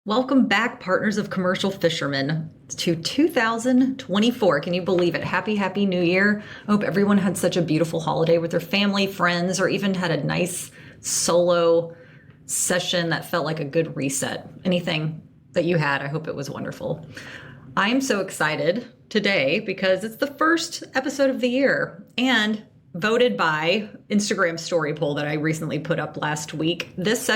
Welcome back, partners of commercial fishermen, to 2024. Can you believe it? Happy New Year. I hope everyone had such a beautiful holiday with their family, friends, or even had a nice solo session that felt like a good reset. Anything that you had, I hope it was wonderful. I am so excited today because it's the first episode of the year and voted by Instagram story poll that I recently put up last week. This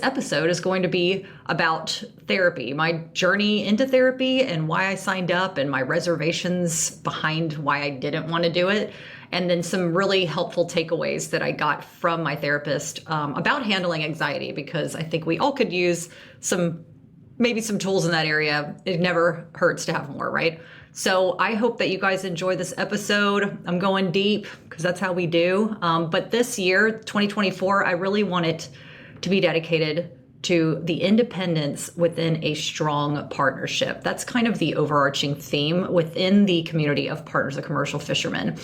episode is going to be about therapy, my journey into therapy and why I signed up and my reservations behind why I didn't want to do it. And then some really helpful takeaways that I got from my therapist about handling anxiety, because I think we all could use maybe some tools in that area. It never hurts to have more, right? So I hope that you guys enjoy this episode. I'm going deep because that's how we do. But this year, 2024, I really want it to be dedicated to the independence within a strong partnership. That's kind of the overarching theme within the community of partners of commercial fishermen.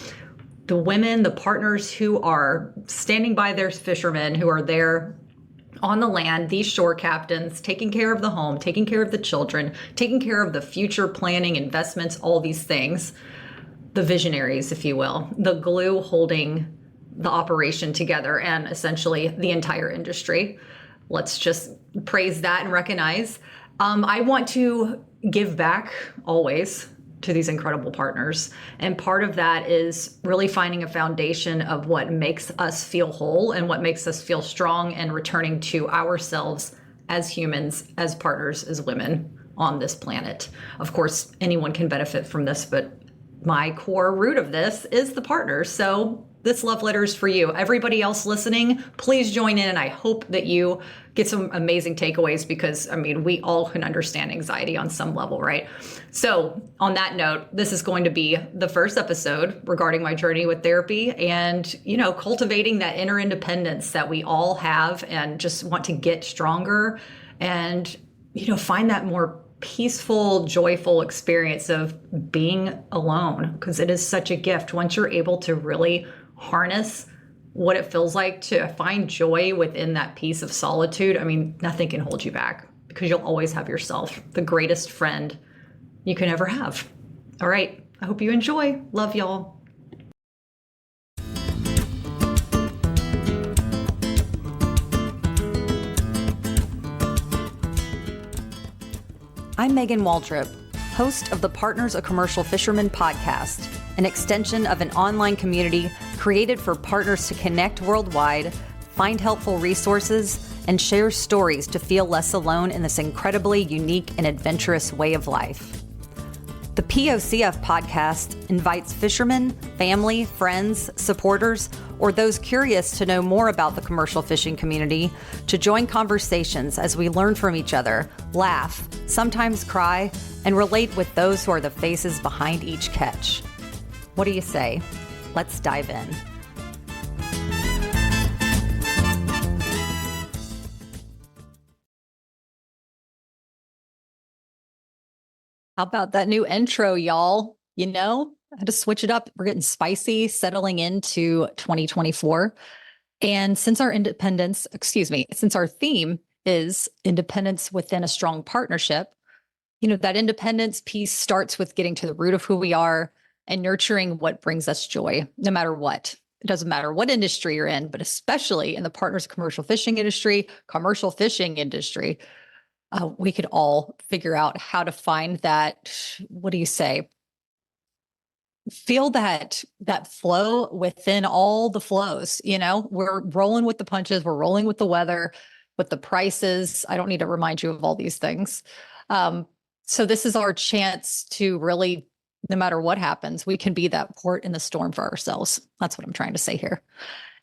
The women, the partners who are standing by their fishermen, who are there on the land, these shore captains, taking care of the home, taking care of the children, taking care of the future planning, investments, all these things. The visionaries, if you will, the glue holding the operation together and essentially the entire industry. Let's just praise that and recognize. I want to give back always to these incredible partners. And part of that is really finding a foundation of what makes us feel whole and what makes us feel strong, and returning to ourselves as humans, as partners, as women on this planet. Of course, anyone can benefit from this, but my core root of this is the partners. So this love letter is for you. Everybody else listening, please join in. And I hope that you get some amazing takeaways, because we all can understand anxiety on some level, right? So on that note, this is going to be the first episode regarding my journey with therapy and, cultivating that inner independence that we all have and just want to get stronger and, find that more peaceful, joyful experience of being alone, because it is such a gift once you're able to really harness what it feels like to find joy within that piece of solitude. Nothing can hold you back, because you'll always have yourself, the greatest friend you can ever have. All right. I hope you enjoy. Love y'all. I'm Megan Waldrop, host of the Partners of Commercial Fishermen podcast, an extension of an online community created for partners to connect worldwide, find helpful resources, and share stories to feel less alone in this incredibly unique and adventurous way of life. The POCF podcast invites fishermen, family, friends, supporters, or those curious to know more about the commercial fishing community to join conversations as we learn from each other, laugh, sometimes cry, and relate with those who are the faces behind each catch. What do you say? Let's dive in. How about that new intro, y'all? I had to switch it up. We're getting spicy, settling into 2024. And since our theme is independence within a strong partnership, that independence piece starts with getting to the root of who we are and nurturing what brings us joy, no matter what. It doesn't matter what industry you're in, but especially in the partners commercial fishing industry, we could all figure out how to find that, feel that flow within all the flows. We're rolling with the punches, we're rolling with the weather, with the prices. I don't need to remind you of all these things. So this is our chance to really, no matter what happens, we can be that port in the storm for ourselves. That's what I'm trying to say here.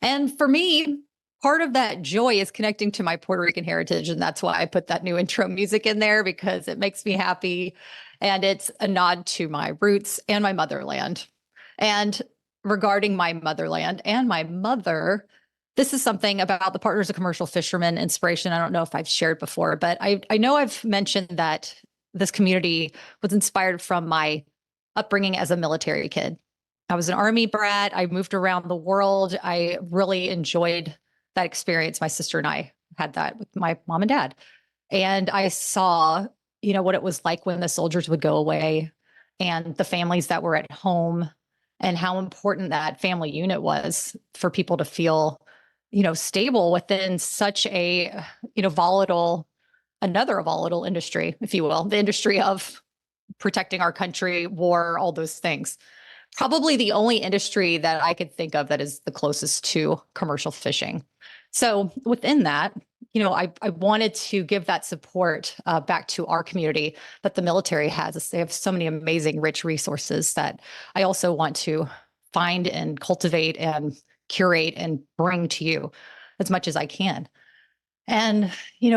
And for me, part of that joy is connecting to my Puerto Rican heritage. And that's why I put that new intro music in there, because it makes me happy. And it's a nod to my roots and my motherland. And regarding my motherland and my mother, this is something about the Partners of Commercial Fishermen inspiration. I don't know if I've shared before, but I know I've mentioned that this community was inspired from my upbringing as a military kid. I was an Army brat. I moved around the world. I really enjoyed that experience. My sister and I had that with my mom and dad. And I saw, what it was like when the soldiers would go away and the families that were at home and how important that family unit was for people to feel, stable within such a, another volatile industry, if you will, the industry of protecting our country, war, all those things. Probably the only industry that I could think of that is the closest to commercial fishing. So within that, I wanted to give that support back to our community that the military has. They have so many amazing, rich resources that I also want to find and cultivate and curate and bring to you as much as I can. And,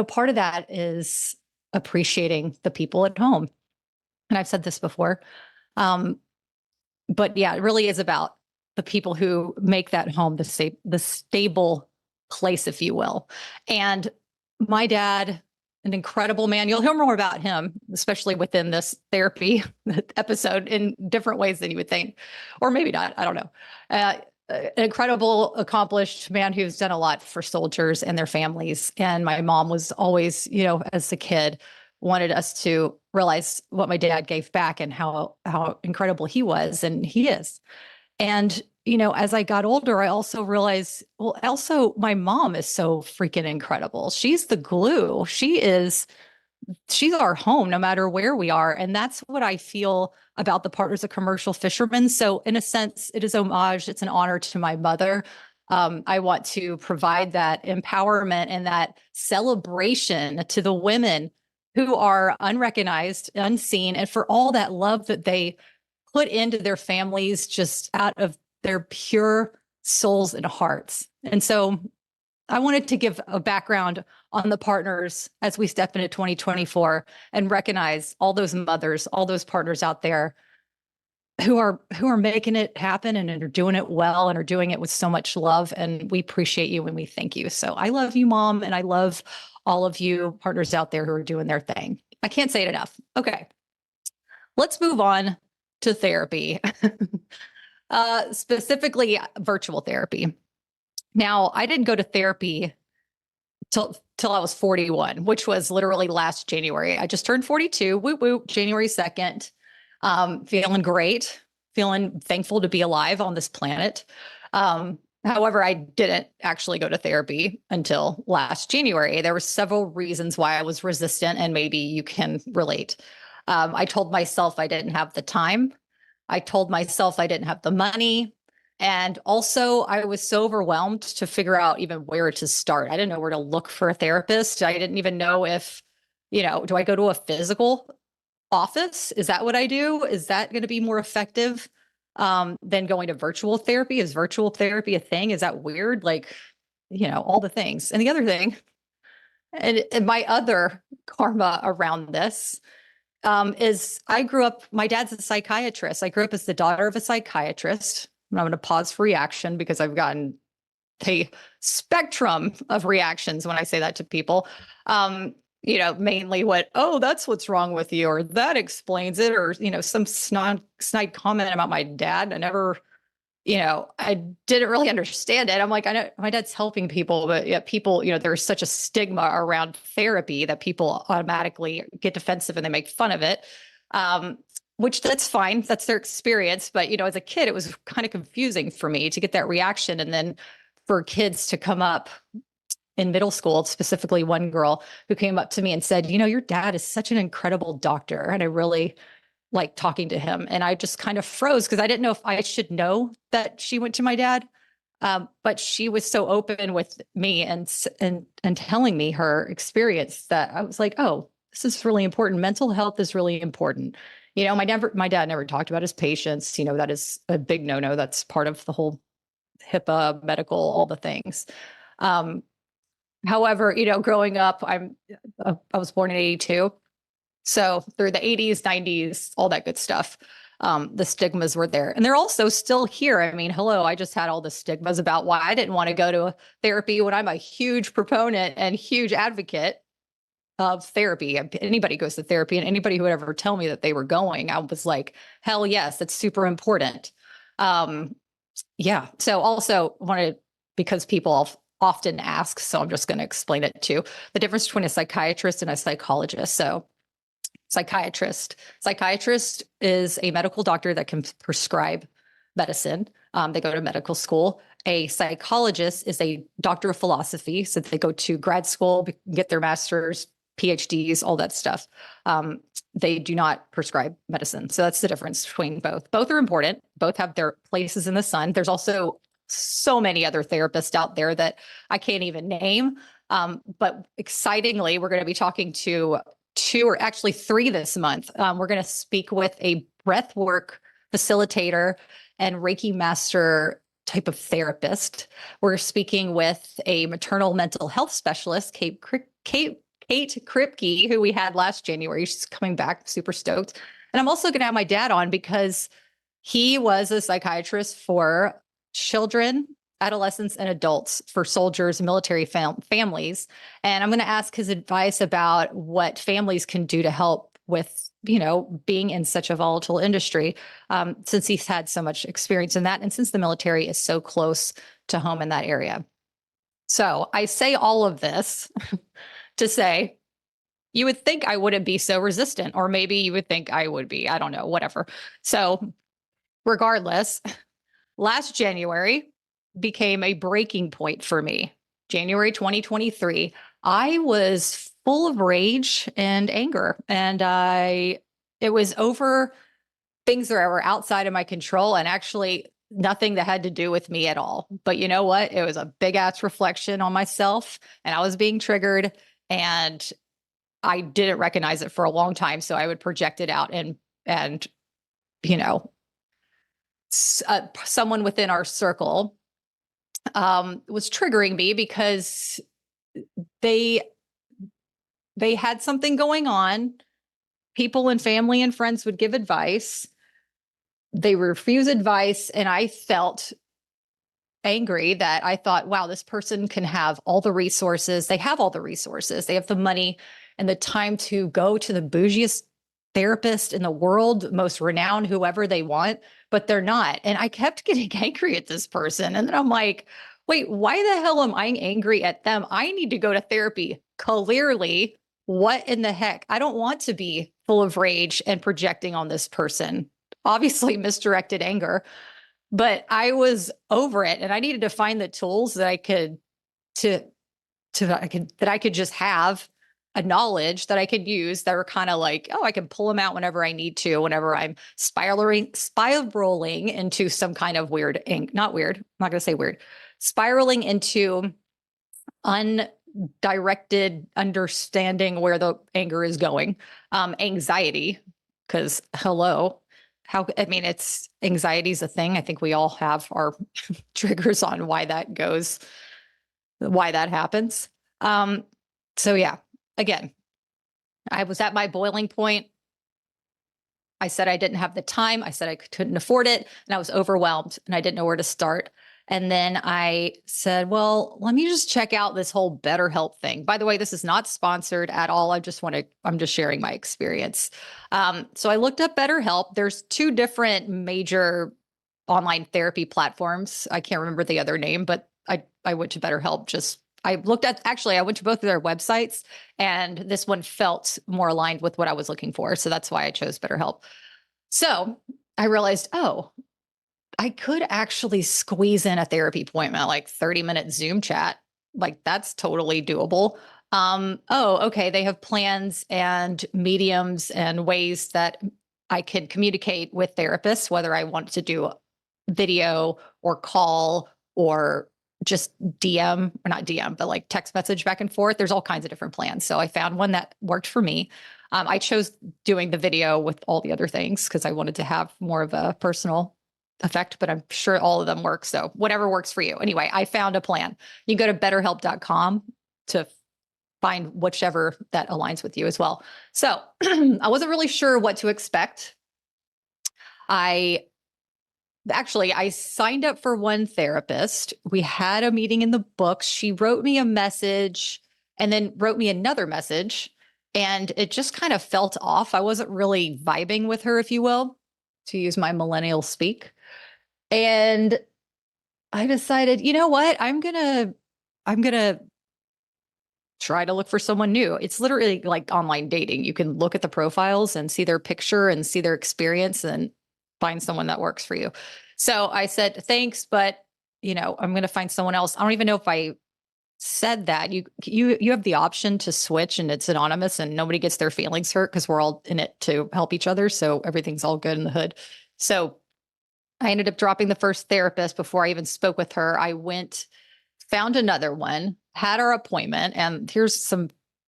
part of that is appreciating the people at home. And I've said this before. But yeah, it really is about the people who make that home the stable place, if you will. And my dad, an incredible man. You'll hear more about him, especially within this therapy episode, in different ways than you would think, or maybe not. I don't know. An incredible, accomplished man who's done a lot for soldiers and their families. And my mom was always, as a kid, wanted us to realize what my dad gave back and how incredible he was, and he is. And as I got older, I also realized, well, also my mom is so freaking incredible. She's the glue. She's our home no matter where we are. And that's what I feel about the Partners of Commercial Fishermen. So in a sense, it is homage. It's an honor to my mother. I want to provide that empowerment and that celebration to the women who are unrecognized, unseen, and for all that love that they put into their families just out of their pure souls and hearts. And so I wanted to give a background on the partners as we step into 2024 and recognize all those mothers, all those partners out there who are making it happen and are doing it well and are doing it with so much love. And we appreciate you and we thank you. So I love you, Mom, and I love all of you partners out there who are doing their thing. I can't say it enough. Okay, let's move on to therapy, specifically virtual therapy. Now, I didn't go to therapy till I was 41, which was literally last January. I just turned 42, woo woo, January 2nd. Feeling great, feeling thankful to be alive on this planet. However, I didn't actually go to therapy until last January. There were several reasons why I was resistant, and maybe you can relate. I told myself I didn't have the time. I told myself I didn't have the money. And also, I was so overwhelmed to figure out even where to start. I didn't know where to look for a therapist. I didn't even know if, do I go to a physical office? Is that what I do? Is that going to be more effective than going to virtual therapy? Is virtual therapy a thing? Is that weird? Like, all the things. And the other thing, and my other karma around this is I grew up, my dad's a psychiatrist. I grew up as the daughter of a psychiatrist. And I'm going to pause for reaction because I've gotten a spectrum of reactions when I say that to people. Mainly that's what's wrong with you, or that explains it, or, some snide comment about my dad. I never, I didn't really understand it. I'm like, I know my dad's helping people, but yet people, there's such a stigma around therapy that people automatically get defensive and they make fun of it. Which that's fine. That's their experience. But, as a kid, it was kind of confusing for me to get that reaction. And then for kids to come up in middle school, specifically one girl who came up to me and said, your dad is such an incredible doctor. And I really like talking to him. And I just kind of froze because I didn't know if I should know that she went to my dad. But she was so open with me and telling me her experience that I was like, oh, this is really important. Mental health is really important. My dad never talked about his patients. That is a big no-no. That's part of the whole HIPAA, medical, all the things. However, growing up, I was born in 82. So through the 80s, 90s, all that good stuff, the stigmas were there. And they're also still here. I mean, hello, I just had all the stigmas about why I didn't want to go to therapy when I'm a huge proponent and huge advocate of therapy. Anybody goes to therapy, and anybody who would ever tell me that they were going, I was like, hell yes, that's super important. Yeah. So also wanted, because people often asked, so I'm just going to explain it too. The difference between a psychiatrist and a psychologist. So psychiatrist is a medical doctor that can prescribe medicine. They go to medical school. A psychologist is a doctor of philosophy. So they go to grad school, get their master's, PhDs, all that stuff. They do not prescribe medicine. So that's the difference between both. Both are important. Both have their places in the sun. There's also so many other therapists out there that I can't even name. But excitingly, we're going to be talking to 2 or actually 3 this month. We're going to speak with a breathwork facilitator and Reiki master type of therapist. We're speaking with a maternal mental health specialist, Kate Kripke, who we had last January. She's coming back, super stoked. And I'm also going to have my dad on because he was a psychiatrist for children, adolescents, and adults, for soldiers, military families. And I'm going to ask his advice about what families can do to help with, being in such a volatile industry, since he's had so much experience in that. And since the military is so close to home in that area. So I say all of this to say, you would think I wouldn't be so resistant, or maybe you would think I would be, I don't know, whatever. So regardless, last January became a breaking point for me. January 2023, I was full of rage and anger, and it was over things that were outside of my control and actually nothing that had to do with me at all. But you know what? It was a big ass reflection on myself, and I was being triggered, and I didn't recognize it for a long time. So I would project it out, and someone within our circle was triggering me because they had something going on. People and family and friends would give advice. They refuse advice. And I felt angry that I thought, wow, this person can have all the resources. They have all the resources. They have the money and the time to go to the bougiest therapist in the world, most renowned, whoever they want, but they're not. And I kept getting angry at this person. And then I'm like, wait, why the hell am I angry at them? I need to go to therapy. Clearly, what in the heck? I don't want to be full of rage and projecting on this person. Obviously, misdirected anger, but I was over it, and I needed to find the tools that I could just have a knowledge that I could use that were kind of like, oh, I can pull them out whenever I need to, whenever I'm spiraling into some kind of weird, not weird, I'm not going to say weird, spiraling into undirected understanding where the anger is going. Anxiety, because it's anxiety's a thing. I think we all have our triggers on why that goes, why that happens. So yeah. Again, I was at my boiling point. I said I didn't have the time. I said I couldn't afford it, and I was overwhelmed, and I didn't know where to start. And then I said, well, let me just check out this whole BetterHelp thing. By the way, this is not sponsored at all. I'm just sharing my experience. So I looked up BetterHelp. There's 2 different major online therapy platforms. I can't remember the other name, but I went to BetterHelp. I went to both of their websites, and this one felt more aligned with what I was looking for. So that's why I chose BetterHelp. So I realized, oh, I could actually squeeze in a therapy appointment, like 30-minute Zoom chat. Like, that's totally doable. Okay. They have plans and mediums and ways that I can communicate with therapists, whether I want to do video or call or just DM, or not DM, but like text message back and forth. There's all kinds of different plans. So I found one that worked for me. I chose doing the video with all the other things because I wanted to have more of a personal effect, but I'm sure all of them work. So whatever works for you. Anyway, I found a plan. You go to betterhelp.com to find whichever that aligns with you as well. So I wasn't really sure what to expect. I signed up for one therapist. We had a meeting in the books. She wrote me a message and then wrote me another message, and it just kind of felt off. I wasn't really vibing with her, if you will, to use my millennial speak. And I decided, you know what? I'm going to I'm going to try to look for someone new. It's literally like online dating. You can look at the profiles and see their picture and see their experience and find someone that works for you. So I said, thanks, but I'm going to find someone else. I don't even know if I said that. You have the option to switch and it's anonymous and nobody gets their feelings hurt because we're all in it to help each other. So everything's all good in the hood. So I ended up dropping the first therapist before I even spoke with her. I went, found another one, had our appointment, and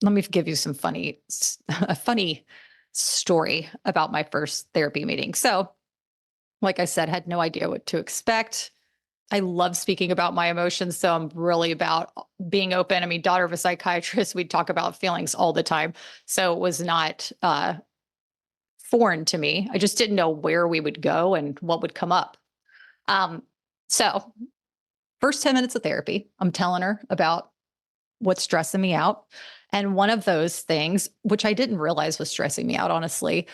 let me give you a funny story about my first therapy meeting. So, like I said, had no idea what to expect. I love speaking about my emotions, so I'm really about being open. I mean, daughter of a psychiatrist, we talk about feelings all the time. So it was not foreign to me. I just didn't know where we would go and what would come up. So first 10 minutes of therapy, I'm telling her about what's stressing me out. And one of those things, which I didn't realize was stressing me out, honestly,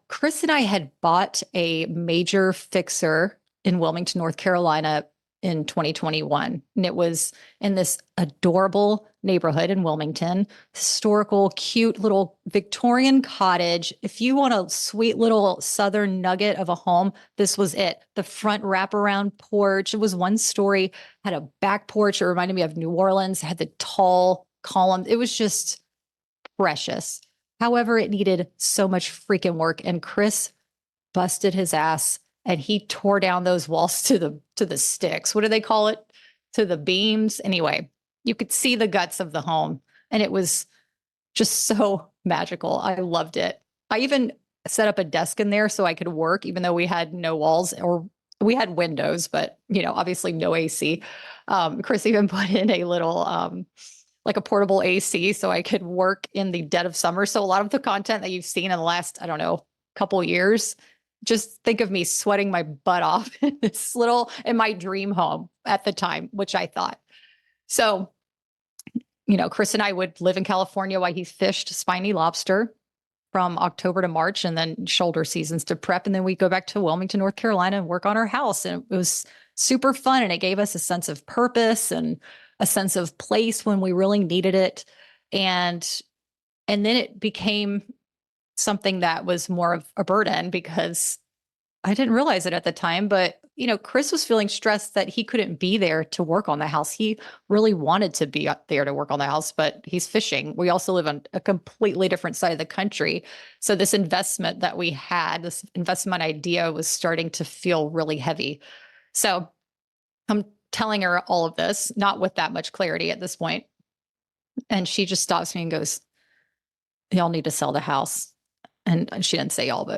Chris and I had bought a major fixer in Wilmington, North Carolina in 2021. And it was in this adorable neighborhood in Wilmington, historical, cute little Victorian cottage. If you want a sweet little Southern nugget of a home, this was it. The front wraparound porch, it was one story, had a back porch. It reminded me of New Orleans, had the tall columns. It was just precious. However, it needed so much freaking work. And Chris busted his ass and he tore down those walls to the sticks. What do they call it? To the beams. Anyway, you could see the guts of the home and it was just so magical. I loved it. I even set up a desk in there so I could work, even though we had no walls, or we had windows, but obviously no AC. Chris even put in a little, like a portable AC so I could work in the dead of summer. So a lot of the content that you've seen in the last, I don't know, couple years, just think of me sweating my butt off in my dream home at the time, which I thought. So, Chris and I would live in California while he fished spiny lobster from October to March and then shoulder seasons to prep. And then we go back to Wilmington, North Carolina and work on our house. And it was super fun. And it gave us a sense of purpose and a sense of place when we really needed it. And then it became something that was more of a burden because I didn't realize it at the time, but Chris was feeling stressed that he couldn't be there to work on the house. He really wanted to be up there to work on the house, but he's fishing. We also live on a completely different side of the country. So this investment that we had, this investment idea was starting to feel really heavy. So I'm telling her all of this, not with that much clarity at this point. And she just stops me and goes, y'all need to sell the house. And she didn't say y'all,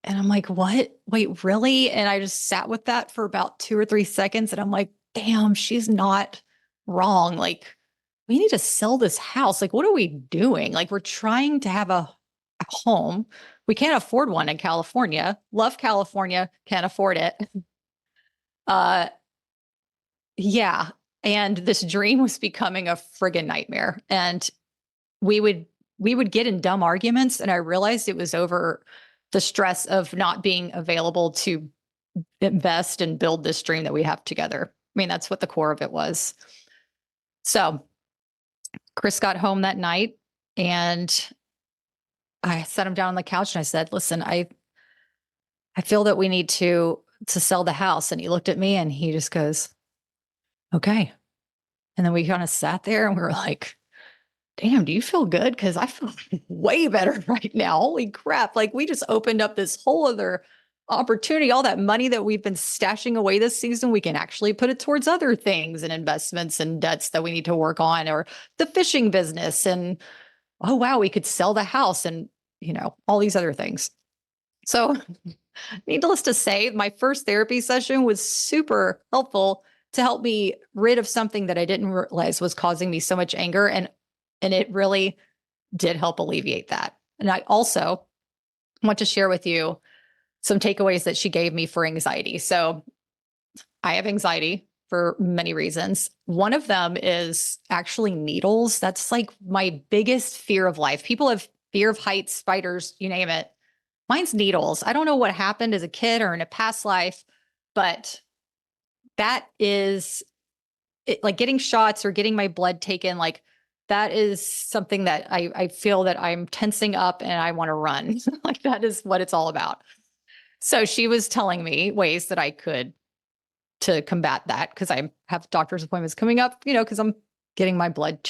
and I'm like, what? Wait, really? And I just sat with that for about 2 or 3 seconds. And I'm like, damn, she's not wrong. Like, we need to sell this house. Like, what are we doing? Like, we're trying to have a home. We can't afford one in California. Love California, can't afford it. Yeah. And this dream was becoming a friggin' nightmare. And we would get in dumb arguments. And I realized it was over the stress of not being available to invest and build this dream that we have together. I mean, that's what the core of it was. So Chris got home that night and I sat him down on the couch and I said, listen, I feel that we need to sell the house. And he looked at me and he just goes, okay. And then we kind of sat there and we were like, damn, do you feel good? Because I feel way better right now. Holy crap. Like we just opened up this whole other opportunity. All that money that we've been stashing away this season, we can actually put it towards other things and investments and debts that we need to work on, or the fishing business. And oh, wow, we could sell the house and, all these other things. So needless to say, my first therapy session was super helpful to help me rid of something that I didn't realize was causing me so much anger. And it really did help alleviate that. And I also want to share with you some takeaways that she gave me for anxiety. So I have anxiety for many reasons. One of them is actually needles. That's like my biggest fear of life. People have fear of heights, spiders, you name it. Mine's needles. I don't know what happened as a kid or in a past life, but that is like getting shots or getting my blood taken, like that is something that I feel that I'm tensing up and I want to run. Like that is what it's all about. So she was telling me ways that I could to combat that because I have doctor's appointments coming up, because I'm getting my blood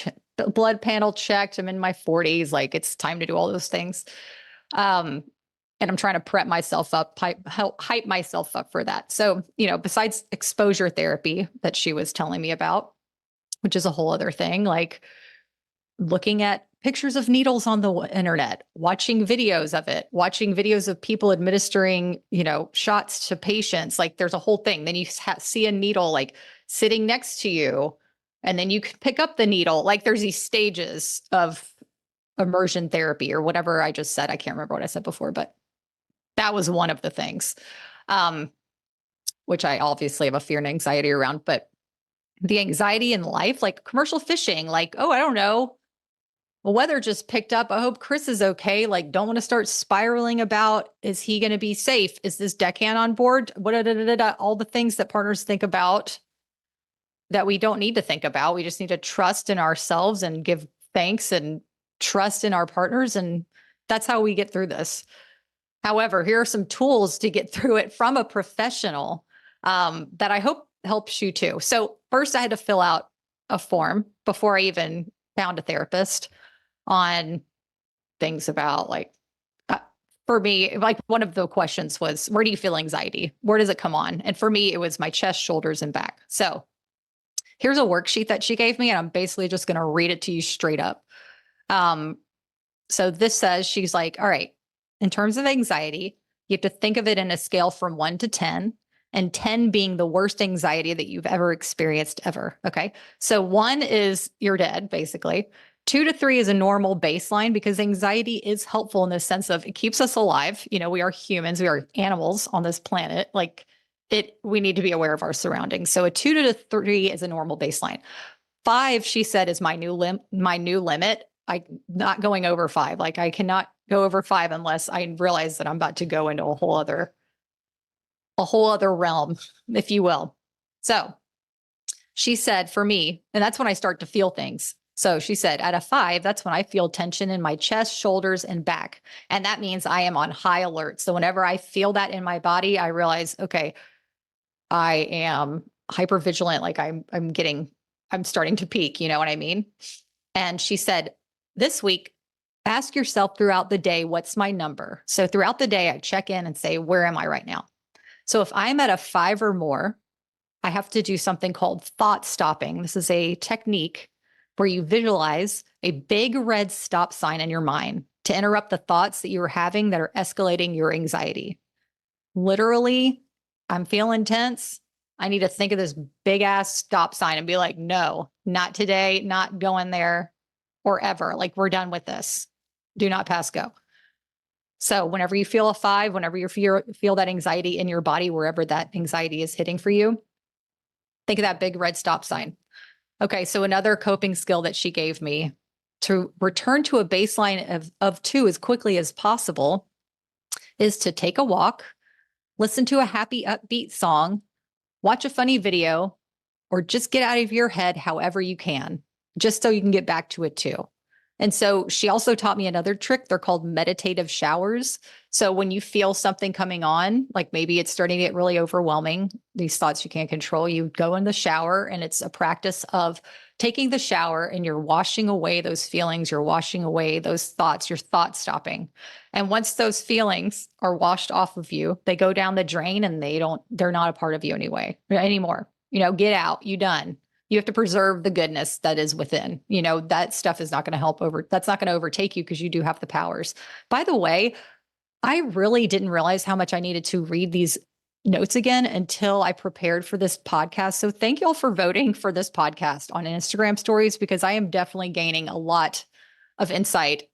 panel checked. I'm in my 40s. Like it's time to do all those things. And I'm trying to prep myself up, hype myself up for that. So, besides exposure therapy that she was telling me about, which is a whole other thing, like looking at pictures of needles on the internet, watching videos of it, watching videos of people administering, shots to patients. Like there's a whole thing. Then you see a needle like sitting next to you, and then you can pick up the needle. Like there's these stages of immersion therapy or whatever I just said. I can't remember what I said before, but that was one of the things, which I obviously have a fear and anxiety around. But the anxiety in life, like commercial fishing, like, oh, I don't know. The weather just picked up. I hope Chris is okay. Like, don't want to start spiraling about, is he going to be safe? Is this deckhand on board? All the things that partners think about that we don't need to think about. We just need to trust in ourselves and give thanks and trust in our partners. And that's how we get through this. However, here are some tools to get through it from a professional that I hope helps you too. So first I had to fill out a form before I even found a therapist on things about like, for me, like one of the questions was, where do you feel anxiety? Where does it come on? And for me, it was my chest, shoulders, and back. So here's a worksheet that she gave me, and I'm basically just going to read it to you straight up. So this says, she's like, all right, in terms of anxiety, you have to think of it in a scale from 1 to 10, and 10 being the worst anxiety that you've ever experienced ever. Okay. So 1 is you're dead, basically. 2 to 3 is a normal baseline because anxiety is helpful in the sense of it keeps us alive. We are humans, we are animals on this planet. Like we need to be aware of our surroundings. So a 2 to 3 is a normal baseline. 5, she said, is my new limit. I'm not going over 5. Like I cannot go over 5 unless I realize that I'm about to go into a whole other realm, if you will. So she said for me, and that's when I start to feel things. So she said at a 5, that's when I feel tension in my chest, shoulders, and back. And that means I am on high alert. So whenever I feel that in my body, I realize, okay, I am hypervigilant. Like I'm starting to peak, you know what I mean? And she said, this week, ask yourself throughout the day, what's my number? So throughout the day, I check in and say, where am I right now? So if I'm at a 5 or more, I have to do something called thought stopping. This is a technique where you visualize a big red stop sign in your mind to interrupt the thoughts that you are having that are escalating your anxiety. Literally, I'm feeling tense. I need to think of this big ass stop sign and be like, no, not today, not going there or ever. Like we're done with this. Do not pass go. So whenever you feel a 5, whenever you feel that anxiety in your body, wherever that anxiety is hitting for you, think of that big red stop sign. Okay, so another coping skill that she gave me to return to a baseline of 2 as quickly as possible is to take a walk, listen to a happy, upbeat song, watch a funny video, or just get out of your head however you can, just so you can get back to it too. And so she also taught me another trick. They're called meditative showers. So when you feel something coming on, like maybe it's starting to get really overwhelming, these thoughts you can't control, you go in the shower, and it's a practice of taking the shower and you're washing away those feelings, you're washing away those thoughts, you're thought stopping. And once those feelings are washed off of you, they go down the drain and they're not a part of you anymore. Get out, you done. You have to preserve the goodness that is within. That stuff is not going to that's not going to overtake you because you do have the powers. By the way, I really didn't realize how much I needed to read these notes again until I prepared for this podcast. So thank you all for voting for this podcast on Instagram stories, because I am definitely gaining a lot of insight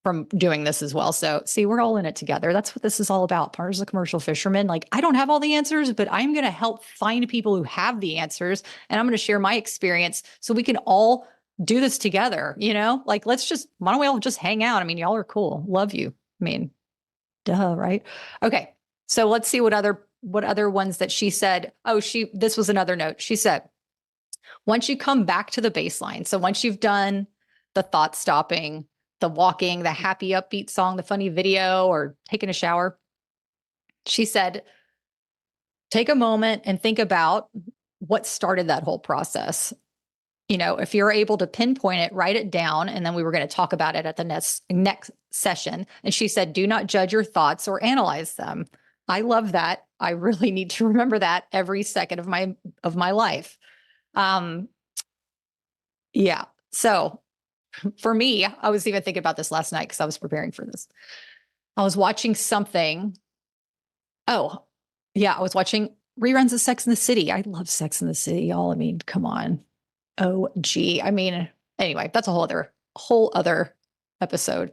from doing this as well. So see, we're all in it together. That's what this is all about. Partners of Commercial Fishermen. Like I don't have all the answers, but I'm going to help find people who have the answers. And I'm going to share my experience so we can all do this together. Like why don't we all just hang out? I mean, y'all are cool. Love you. I mean, duh, right? Okay. So let's see what other ones that she said. This was another note. She said, Once you come back to the baseline, so once you've done the thought stopping, the walking, the happy upbeat song, the funny video, or taking a shower, she said, take a moment and think about what started that whole process. If you're able to pinpoint it, write it down. And then we were going to talk about it at the next session. And she said, do not judge your thoughts or analyze them. I love that. I really need to remember that every second of my life. Yeah. So for me, I was even thinking about this last night because I was preparing for this. I was watching something. Oh, yeah. I was watching reruns of Sex in the City. I love Sex in the City, y'all. I mean, come on. Oh, gee. I mean, anyway, that's a whole other episode.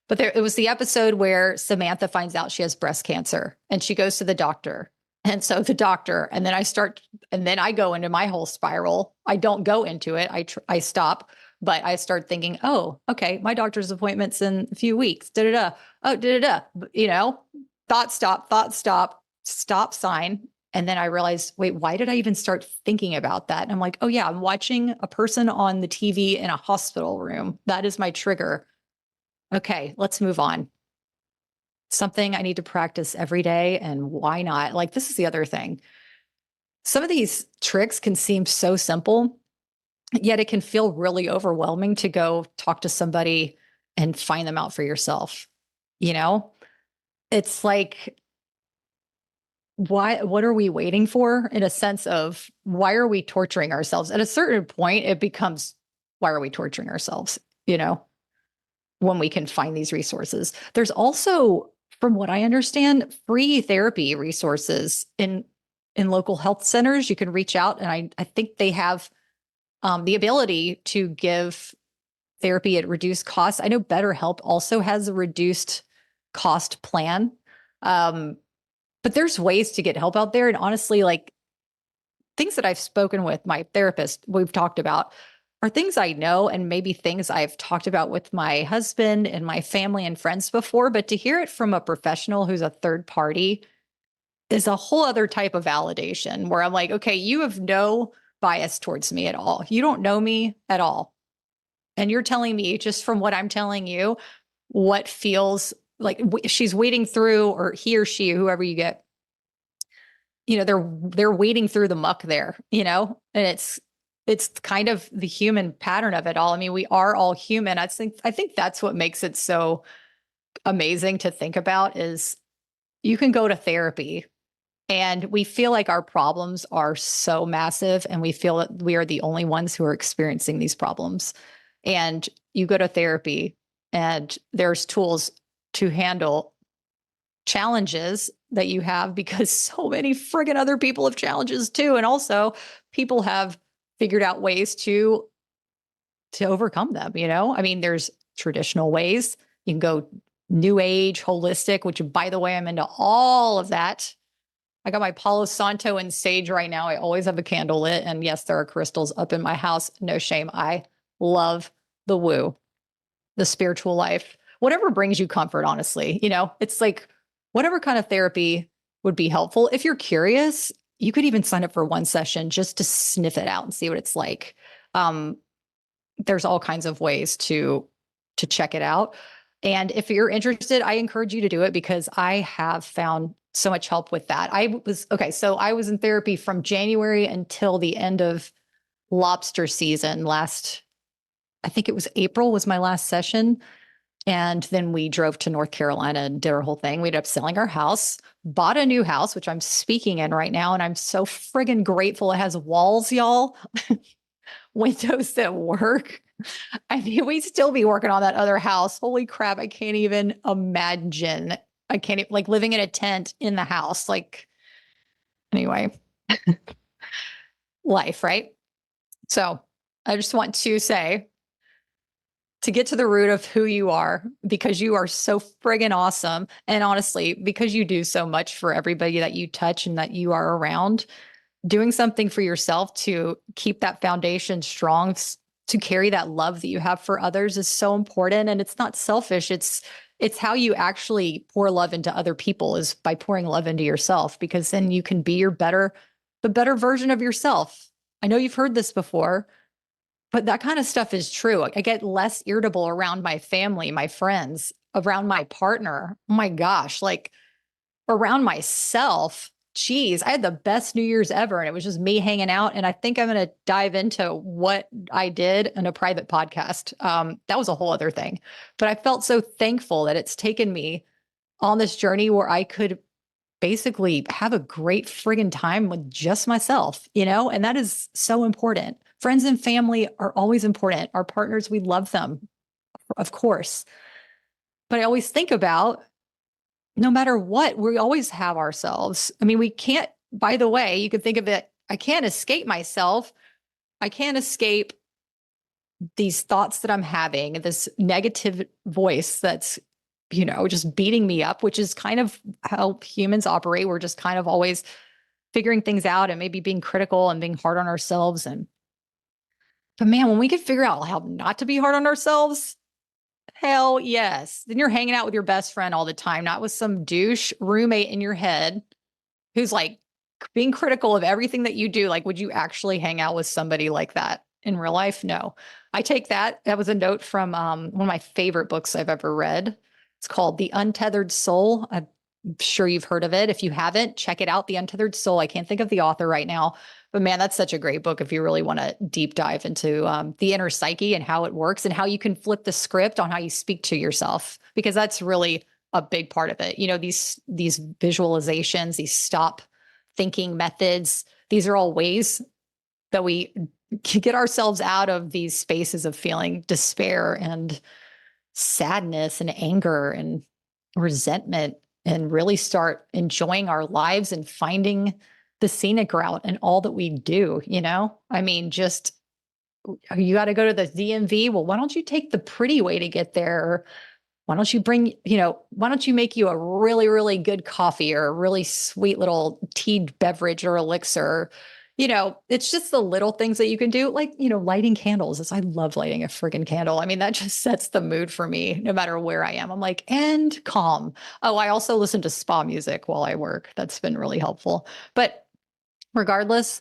But it was the episode where Samantha finds out she has breast cancer and she goes to the doctor. And so the doctor, and then I go into my whole spiral. I don't go into it. I stop, but I start thinking, oh, okay, my doctor's appointment's in a few weeks. Oh, thought stop sign. And then I realized, wait, why did I even start thinking about that? And I'm like, oh yeah, I'm watching a person on the TV in a hospital room. That is my trigger. Okay, let's move on. Something I need to practice every day. And why not? Like, this is the other thing. Some of these tricks can seem so simple, yet it can feel really overwhelming to go talk to somebody and find them out for yourself. It's like, what are we waiting for, in a sense of, why are we torturing ourselves? At a certain point, it becomes, why are we torturing ourselves? When we can find these resources. There's also, from what I understand, free therapy resources in local health centers. You can reach out, and I think they have the ability to give therapy at reduced costs. I know BetterHelp also has a reduced cost plan. But there's ways to get help out there. And honestly, like, things that I've spoken with my therapist, we've talked about, are things I know, and maybe things I've talked about with my husband and my family and friends before. But to hear it from a professional who's a third party is a whole other type of validation, where I'm like, okay, you have no bias towards me at all. You don't know me at all. And you're telling me, just from what I'm telling you, what feels like she's wading through, or he or she, whoever you get, they're wading through the muck there, and it's kind of the human pattern of it all. I mean, we are all human. I think that's what makes it so amazing to think about, is you can go to therapy and we feel like our problems are so massive, and we feel that we are the only ones who are experiencing these problems. And you go to therapy and there's tools to handle challenges that you have, because so many friggin' other people have challenges too. And also, people have figured out ways to overcome them. I mean, there's traditional ways. You can go new age, holistic, which, by the way, I'm into all of that. I got my Palo Santo and sage right now. I always have a candle lit. And yes, there are crystals up in my house. No shame. I love the woo, the spiritual life, whatever brings you comfort, honestly. It's like, whatever kind of therapy would be helpful. If you're curious, you could even sign up for one session just to sniff it out and see what it's like. There's all kinds of ways to check it out. And if you're interested, I encourage you to do it, because I have found so much help with that. So I was in therapy from January until the end of lobster season I think it was April was my last session. And then we drove to North Carolina and did our whole thing. We ended up selling our house, bought a new house, which I'm speaking in right now. And I'm so friggin' grateful it has walls, y'all. Windows that work. I mean, we'd still be working on that other house. Holy crap. I can't even imagine. I can't, like, living in a tent in the house. Like, anyway, life, right? So I just want to say, to get to the root of who you are, because you are so friggin' awesome. And honestly, because you do so much for everybody that you touch and that you are around, doing something for yourself to keep that foundation strong, to carry that love that you have for others, is so important. And it's not selfish. It's how you actually pour love into other people, is by pouring love into yourself, because then you can be the better version of yourself. I know you've heard this before, but that kind of stuff is true. I get less irritable around my family, my friends, around my partner. Oh my gosh, like around myself. Geez, I had the best New Year's ever, and it was just me hanging out. And I think I'm going to dive into what I did in a private podcast. That was a whole other thing. But I felt so thankful that it's taken me on this journey where I could basically have a great friggin' time with just myself, you know? And that is so important. Friends and family are always important. Our partners, we love them, of course. But I always think about no matter what, we always have ourselves. I mean, we can't, by the way, you could think of it, I can't escape myself. I can't escape these thoughts that I'm having, this negative voice that's, you know, just beating me up, which is kind of how humans operate. We're just kind of always figuring things out and maybe being critical and being hard on ourselves. But man, when we can figure out how not to be hard on ourselves, hell yes. Then you're hanging out with your best friend all the time, not with some douche roommate in your head who's like being critical of everything that you do. Like, would you actually hang out with somebody like that in real life? No. I take that. That was a note from one of my favorite books I've ever read. It's called The Untethered Soul. I'm sure you've heard of it. If you haven't, check it out. The Untethered Soul. I can't think of the author right now, but man, that's such a great book if you really want to deep dive into the inner psyche and how it works and how you can flip the script on how you speak to yourself, because that's really a big part of it. You know, these visualizations, these stop thinking methods, these are all ways that we can get ourselves out of these spaces of feeling despair and sadness and anger and resentment and really start enjoying our lives and finding the scenic route and all that we do, you know? I mean, just you got to go to the DMV. Well, why don't you take the pretty way to get there? Or why don't you bring, you know, why don't you make you a really, really good coffee or a really sweet little tea beverage or elixir? You know, it's just the little things that you can do, like, you know, lighting candles. I love lighting a friggin' candle. I mean, that just sets the mood for me no matter where I am. I'm like, and calm. Oh, I also listen to spa music while I work. That's been really helpful. But regardless,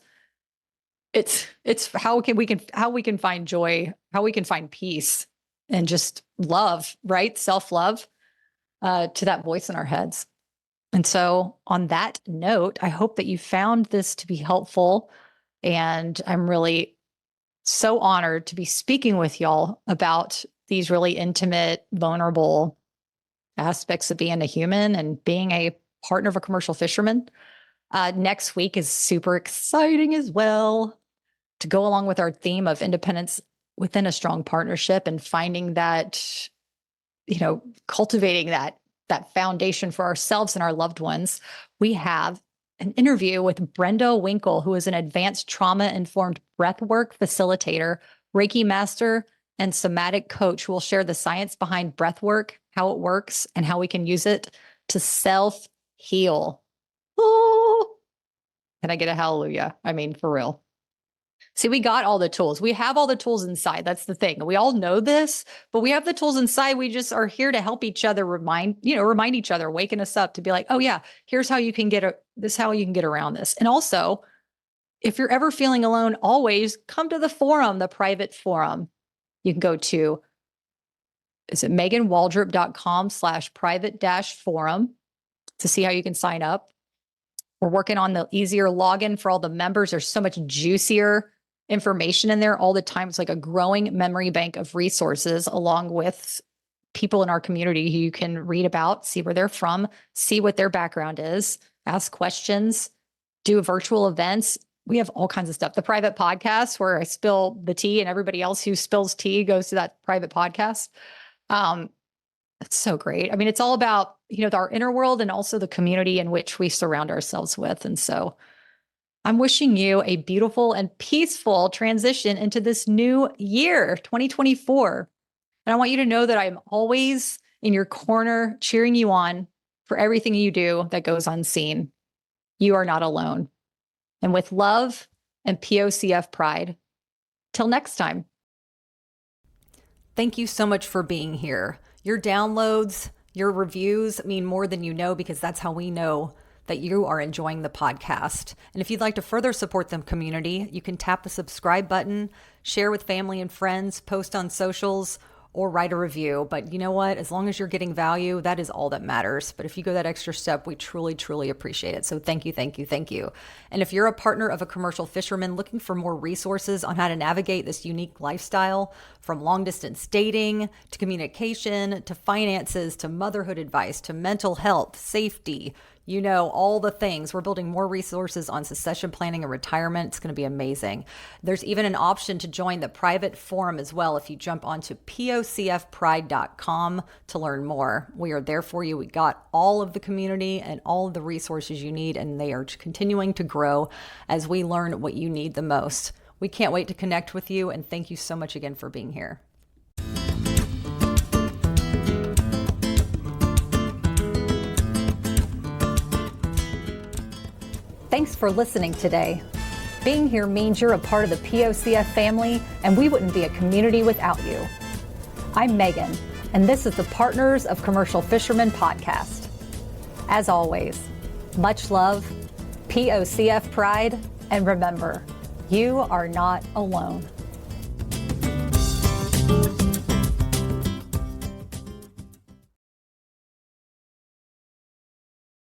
it's how we can find joy, how we can find peace and just love, right? Self-love to that voice in our heads. And so on that note, I hope that you found this to be helpful. And I'm really so honored to be speaking with y'all about these really intimate, vulnerable aspects of being a human and being a partner of a commercial fisherman. Next week is super exciting as well, to go along with our theme of independence within a strong partnership and finding that, you know, cultivating that foundation for ourselves and our loved ones. We have an interview with Brenda Winkle, who is an advanced trauma-informed breathwork facilitator, Reiki master, and somatic coach, who will share the science behind breathwork, how it works, and how we can use it to self-heal. Oh, can I get a hallelujah? I mean, for real. See, we got all the tools. We have all the tools inside. That's the thing. We all know this, but we have the tools inside. We just are here to help each other remind each other, waking us up to be like, oh yeah, here's how you can this is how you can get around this. And also, if you're ever feeling alone, always come to the forum, the private forum. You can go to, is it meganwaldrop.com/private-forum to see how you can sign up. We're working on the easier login for all the members. There's so much juicier information in there all the time. It's like a growing memory bank of resources, along with people in our community who you can read about, see where they're from, see what their background is, ask questions, do virtual events. We have all kinds of stuff. The private podcast where I spill the tea and everybody else who spills tea goes to that private podcast. It's so great. I mean, it's all about, you know, our inner world and also the community in which we surround ourselves with. And so I'm wishing you a beautiful and peaceful transition into this new year, 2024. And I want you to know that I'm always in your corner, cheering you on for everything you do that goes unseen. You are not alone. And with love and POCF pride, till next time. Thank you so much for being here. Your downloads, your reviews mean more than you know, because that's how we know that you are enjoying the podcast. And if you'd like to further support the community, you can tap the subscribe button, share with family and friends, post on socials, or write a review. But you know what? As long as you're getting value, that is all that matters. But if you go that extra step, we truly, truly appreciate it. So thank you, thank you, thank you. And if you're a partner of a commercial fisherman looking for more resources on how to navigate this unique lifestyle, from long distance dating to communication to finances to motherhood advice to mental health, safety, you know, all the things. We're building more resources on succession planning and retirement. It's going to be amazing. There's even an option to join the private forum as well if you jump onto POCFpride.com to learn more. We are there for you. We got all of the community and all of the resources you need, and they are continuing to grow as we learn what you need the most. We can't wait to connect with you, and thank you so much again for being here. Thanks for listening today. Being here means you're a part of the POCF family, and we wouldn't be a community without you. I'm Megan, and this is the Partners of Commercial Fishermen podcast. As always, much love, POCF pride, and remember, you are not alone.